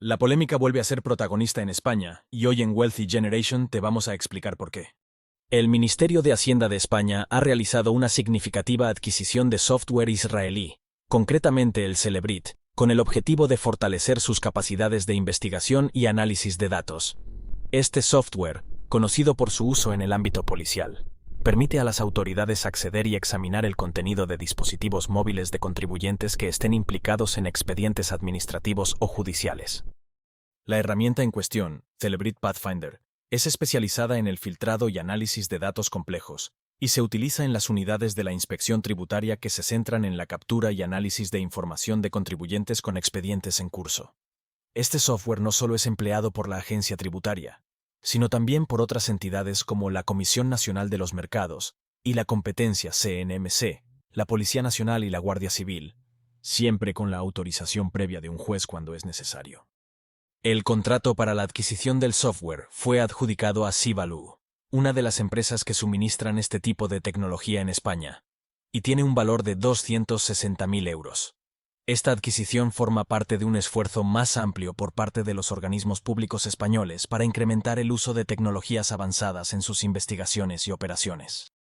La polémica vuelve a ser protagonista en España, y hoy en Wealthy Generation te vamos a explicar por qué. El Ministerio de Hacienda de España ha realizado una significativa adquisición de software israelí, concretamente el Celebrit, con el objetivo de fortalecer sus capacidades de investigación y análisis de datos. Este software, conocido por su uso en el ámbito policial, permite a las autoridades acceder y examinar el contenido de dispositivos móviles de contribuyentes que estén implicados en expedientes administrativos o judiciales. La herramienta en cuestión, Celebrit Pathfinder, es especializada en el filtrado y análisis de datos complejos, y se utiliza en las unidades de la inspección tributaria que se centran en la captura y análisis de información de contribuyentes con expedientes en curso. Este software no solo es empleado por la agencia tributaria, sino también por otras entidades como la Comisión Nacional de los Mercados y la Competencia CNMC, la Policía Nacional y la Guardia Civil, siempre con la autorización previa de un juez cuando es necesario. El contrato para la adquisición del software fue adjudicado a Sivalu, una de las empresas que suministran este tipo de tecnología en España, y tiene un valor de 260.000 euros. Esta adquisición forma parte de un esfuerzo más amplio por parte de los organismos públicos españoles para incrementar el uso de tecnologías avanzadas en sus investigaciones y operaciones.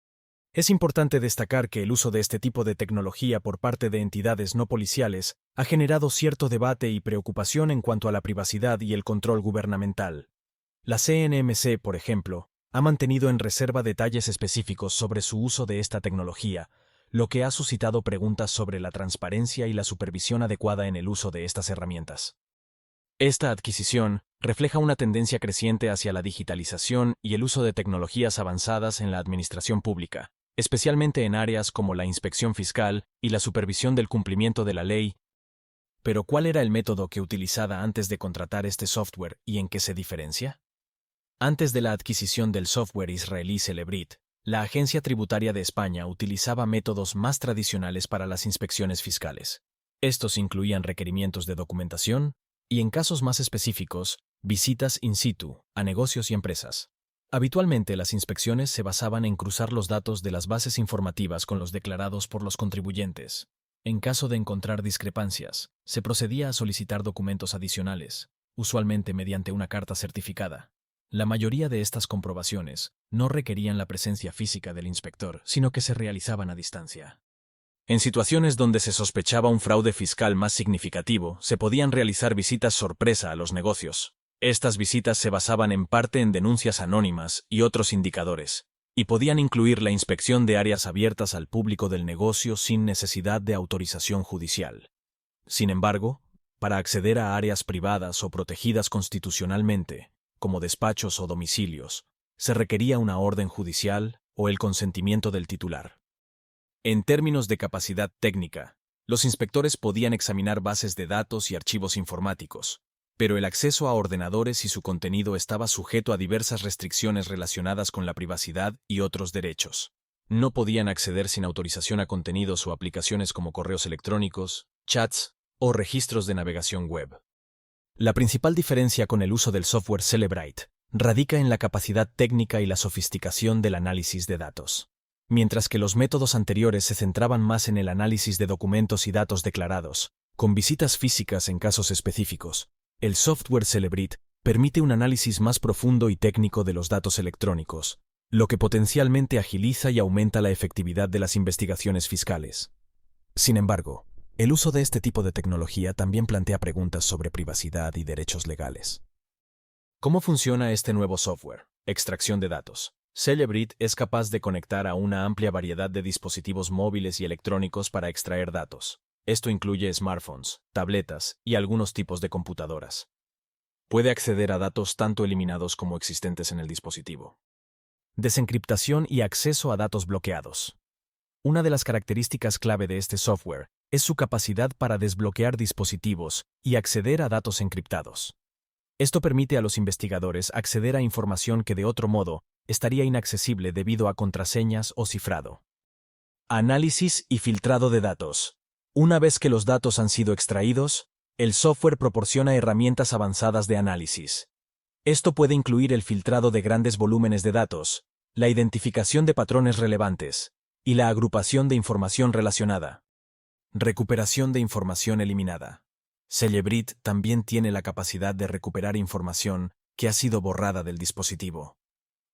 Es importante destacar que el uso de este tipo de tecnología por parte de entidades no policiales ha generado cierto debate y preocupación en cuanto a la privacidad y el control gubernamental. La CNMC, por ejemplo, ha mantenido en reserva detalles específicos sobre su uso de esta tecnología, lo que ha suscitado preguntas sobre la transparencia y la supervisión adecuada en el uso de estas herramientas. Esta adquisición refleja una tendencia creciente hacia la digitalización y el uso de tecnologías avanzadas en la administración pública, especialmente en áreas como la inspección fiscal y la supervisión del cumplimiento de la ley. Pero ¿cuál era el método que utilizaba antes de contratar este software y en qué se diferencia? Antes de la adquisición del software israelí Celebrit, la Agencia Tributaria de España utilizaba métodos más tradicionales para las inspecciones fiscales. Estos incluían requerimientos de documentación y, en casos más específicos, visitas in situ a negocios y empresas. Habitualmente, las inspecciones se basaban en cruzar los datos de las bases informativas con los declarados por los contribuyentes. En caso de encontrar discrepancias, se procedía a solicitar documentos adicionales, usualmente mediante una carta certificada. La mayoría de estas comprobaciones no requerían la presencia física del inspector, sino que se realizaban a distancia. En situaciones donde se sospechaba un fraude fiscal más significativo, se podían realizar visitas sorpresa a los negocios. Estas visitas se basaban en parte en denuncias anónimas y otros indicadores, y podían incluir la inspección de áreas abiertas al público del negocio sin necesidad de autorización judicial. Sin embargo, para acceder a áreas privadas o protegidas constitucionalmente, como despachos o domicilios, se requería una orden judicial o el consentimiento del titular. En términos de capacidad técnica, los inspectores podían examinar bases de datos y archivos informáticos, pero el acceso a ordenadores y su contenido estaba sujeto a diversas restricciones relacionadas con la privacidad y otros derechos. No podían acceder sin autorización a contenidos o aplicaciones como correos electrónicos, chats o registros de navegación web. La principal diferencia con el uso del software Celebrit radica en la capacidad técnica y la sofisticación del análisis de datos. Mientras que los métodos anteriores se centraban más en el análisis de documentos y datos declarados, con visitas físicas en casos específicos, el software Celebrit permite un análisis más profundo y técnico de los datos electrónicos, lo que potencialmente agiliza y aumenta la efectividad de las investigaciones fiscales. Sin embargo, el uso de este tipo de tecnología también plantea preguntas sobre privacidad y derechos legales. ¿Cómo funciona este nuevo software? Extracción de datos. Celebrit es capaz de conectar a una amplia variedad de dispositivos móviles y electrónicos para extraer datos. Esto incluye smartphones, tabletas y algunos tipos de computadoras. Puede acceder a datos tanto eliminados como existentes en el dispositivo. Desencriptación y acceso a datos bloqueados. Una de las características clave de este software es su capacidad para desbloquear dispositivos y acceder a datos encriptados. Esto permite a los investigadores acceder a información que de otro modo estaría inaccesible debido a contraseñas o cifrado. Análisis y filtrado de datos. Una vez que los datos han sido extraídos, el software proporciona herramientas avanzadas de análisis. Esto puede incluir el filtrado de grandes volúmenes de datos, la identificación de patrones relevantes y la agrupación de información relacionada. Recuperación de información eliminada. Celebrit también tiene la capacidad de recuperar información que ha sido borrada del dispositivo.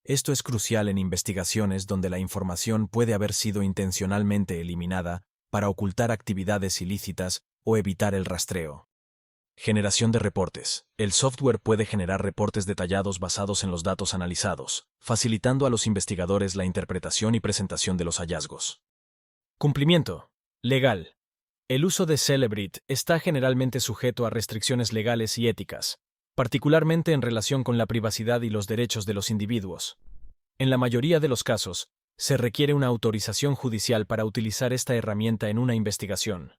Esto es crucial en investigaciones donde la información puede haber sido intencionalmente eliminada para ocultar actividades ilícitas o evitar el rastreo. Generación de reportes. El software puede generar reportes detallados basados en los datos analizados, facilitando a los investigadores la interpretación y presentación de los hallazgos. Cumplimiento. Legal. El uso de Celebrit está generalmente sujeto a restricciones legales y éticas, particularmente en relación con la privacidad y los derechos de los individuos. En la mayoría de los casos, se requiere una autorización judicial para utilizar esta herramienta en una investigación.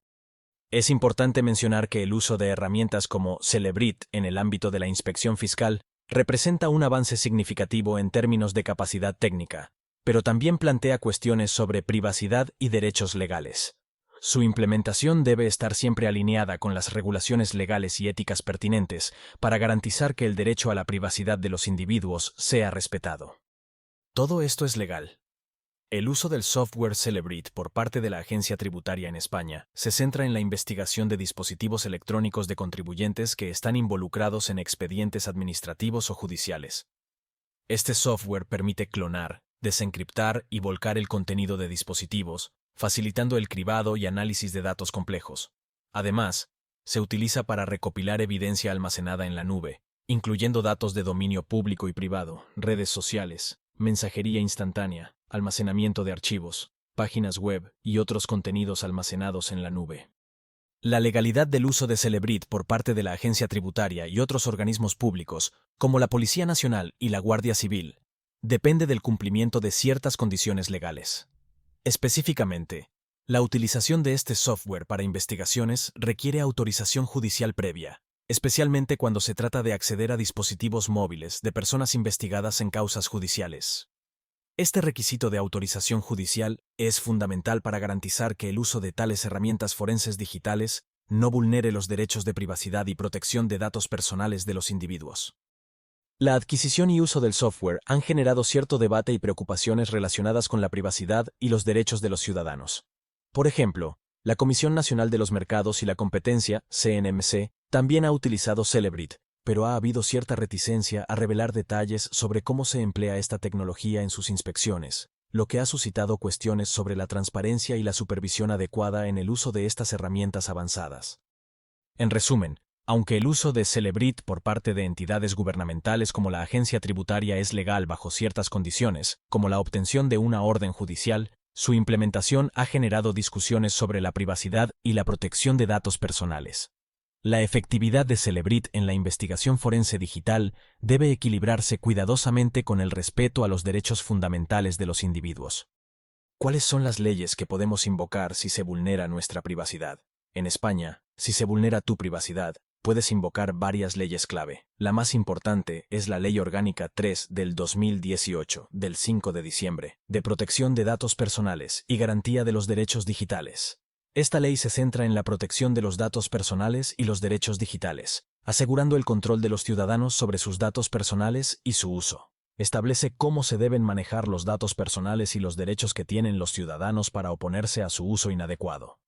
Es importante mencionar que el uso de herramientas como Celebrit en el ámbito de la inspección fiscal representa un avance significativo en términos de capacidad técnica, pero también plantea cuestiones sobre privacidad y derechos legales. Su implementación debe estar siempre alineada con las regulaciones legales y éticas pertinentes para garantizar que el derecho a la privacidad de los individuos sea respetado. Todo esto es legal. El uso del software Celebrit por parte de la Agencia Tributaria en España se centra en la investigación de dispositivos electrónicos de contribuyentes que están involucrados en expedientes administrativos o judiciales. Este software permite clonar, desencriptar y volcar el contenido de dispositivos, facilitando el cribado y análisis de datos complejos. Además, se utiliza para recopilar evidencia almacenada en la nube, incluyendo datos de dominio público y privado, redes sociales, mensajería instantánea, almacenamiento de archivos, páginas web y otros contenidos almacenados en la nube. La legalidad del uso de Celebrit por parte de la Agencia Tributaria y otros organismos públicos, como la Policía Nacional y la Guardia Civil, depende del cumplimiento de ciertas condiciones legales. Específicamente, la utilización de este software para investigaciones requiere autorización judicial previa, especialmente cuando se trata de acceder a dispositivos móviles de personas investigadas en causas judiciales. Este requisito de autorización judicial es fundamental para garantizar que el uso de tales herramientas forenses digitales no vulnere los derechos de privacidad y protección de datos personales de los individuos. La adquisición y uso del software han generado cierto debate y preocupaciones relacionadas con la privacidad y los derechos de los ciudadanos. Por ejemplo, la Comisión Nacional de los Mercados y la Competencia, CNMC, también ha utilizado Celebrit, pero ha habido cierta reticencia a revelar detalles sobre cómo se emplea esta tecnología en sus inspecciones, lo que ha suscitado cuestiones sobre la transparencia y la supervisión adecuada en el uso de estas herramientas avanzadas. En resumen, aunque el uso de Celebrit por parte de entidades gubernamentales como la Agencia Tributaria es legal bajo ciertas condiciones, como la obtención de una orden judicial, su implementación ha generado discusiones sobre la privacidad y la protección de datos personales. La efectividad de Celebrit en la investigación forense digital debe equilibrarse cuidadosamente con el respeto a los derechos fundamentales de los individuos. ¿Cuáles son las leyes que podemos invocar si se vulnera nuestra privacidad? En España, si se vulnera tu privacidad, puedes invocar varias leyes clave. La más importante es la Ley Orgánica 3 del 2018, del 5 de diciembre, de protección de datos personales y garantía de los derechos digitales. Esta ley se centra en la protección de los datos personales y los derechos digitales, asegurando el control de los ciudadanos sobre sus datos personales y su uso. Establece cómo se deben manejar los datos personales y los derechos que tienen los ciudadanos para oponerse a su uso inadecuado.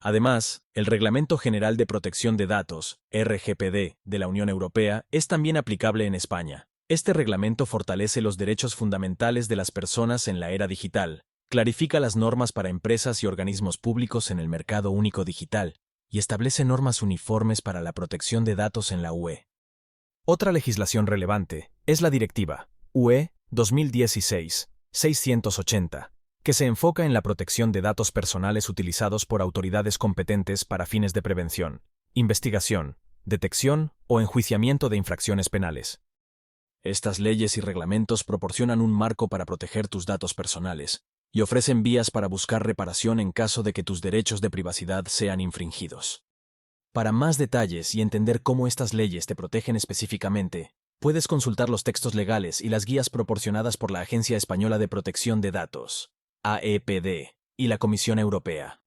Además, el Reglamento General de Protección de Datos, RGPD, de la Unión Europea, es también aplicable en España. Este reglamento fortalece los derechos fundamentales de las personas en la era digital, clarifica las normas para empresas y organismos públicos en el mercado único digital y establece normas uniformes para la protección de datos en la UE. Otra legislación relevante es la Directiva UE 2016-680, que se enfoca en la protección de datos personales utilizados por autoridades competentes para fines de prevención, investigación, detección o enjuiciamiento de infracciones penales. Estas leyes y reglamentos proporcionan un marco para proteger tus datos personales y ofrecen vías para buscar reparación en caso de que tus derechos de privacidad sean infringidos. Para más detalles y entender cómo estas leyes te protegen específicamente, puedes consultar los textos legales y las guías proporcionadas por la Agencia Española de Protección de Datos, AEPD, y la Comisión Europea.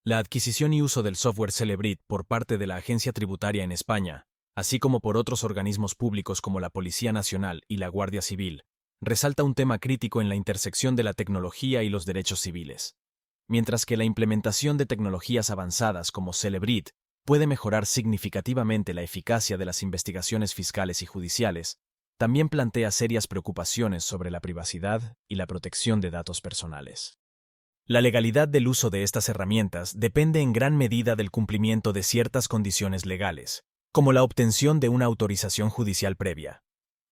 La adquisición y uso del software Celebrit por parte de la Agencia Tributaria en España, así como por otros organismos públicos como la Policía Nacional y la Guardia Civil, resalta un tema crítico en la intersección de la tecnología y los derechos civiles. Mientras que la implementación de tecnologías avanzadas como Celebrit puede mejorar significativamente la eficacia de las investigaciones fiscales y judiciales, también plantea serias preocupaciones sobre la privacidad y la protección de datos personales. La legalidad del uso de estas herramientas depende en gran medida del cumplimiento de ciertas condiciones legales, como la obtención de una autorización judicial previa.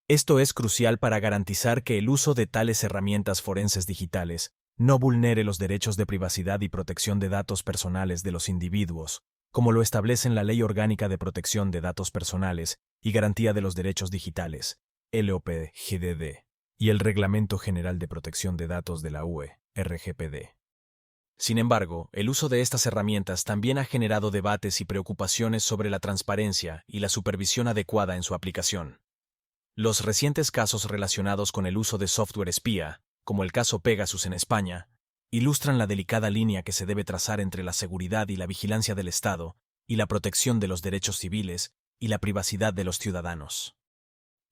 Esto es crucial para garantizar que el uso de tales herramientas forenses digitales no vulnere los derechos de privacidad y protección de datos personales de los individuos, como lo establecen la Ley Orgánica de Protección de Datos Personales y Garantía de los Derechos Digitales, LOPGDD, y el Reglamento General de Protección de Datos de la UE, RGPD. Sin embargo, el uso de estas herramientas también ha generado debates y preocupaciones sobre la transparencia y la supervisión adecuada en su aplicación. Los recientes casos relacionados con el uso de software espía, como el caso Pegasus en España, ilustran la delicada línea que se debe trazar entre la seguridad y la vigilancia del Estado y la protección de los derechos civiles y la privacidad de los ciudadanos.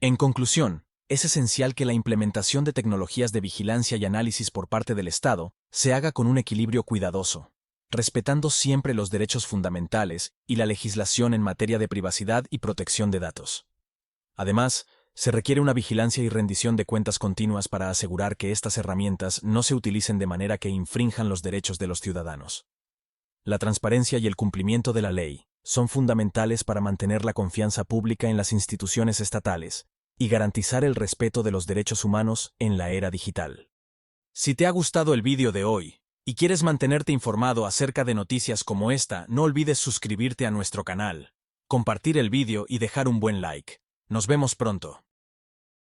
En conclusión, es esencial que la implementación de tecnologías de vigilancia y análisis por parte del Estado se haga con un equilibrio cuidadoso, respetando siempre los derechos fundamentales y la legislación en materia de privacidad y protección de datos. Además, se requiere una vigilancia y rendición de cuentas continuas para asegurar que estas herramientas no se utilicen de manera que infrinjan los derechos de los ciudadanos. La transparencia y el cumplimiento de la ley son fundamentales para mantener la confianza pública en las instituciones estatales y garantizar el respeto de los derechos humanos en la era digital. Si te ha gustado el vídeo de hoy y quieres mantenerte informado acerca de noticias como esta, no olvides suscribirte a nuestro canal, compartir el vídeo y dejar un buen like. Nos vemos pronto.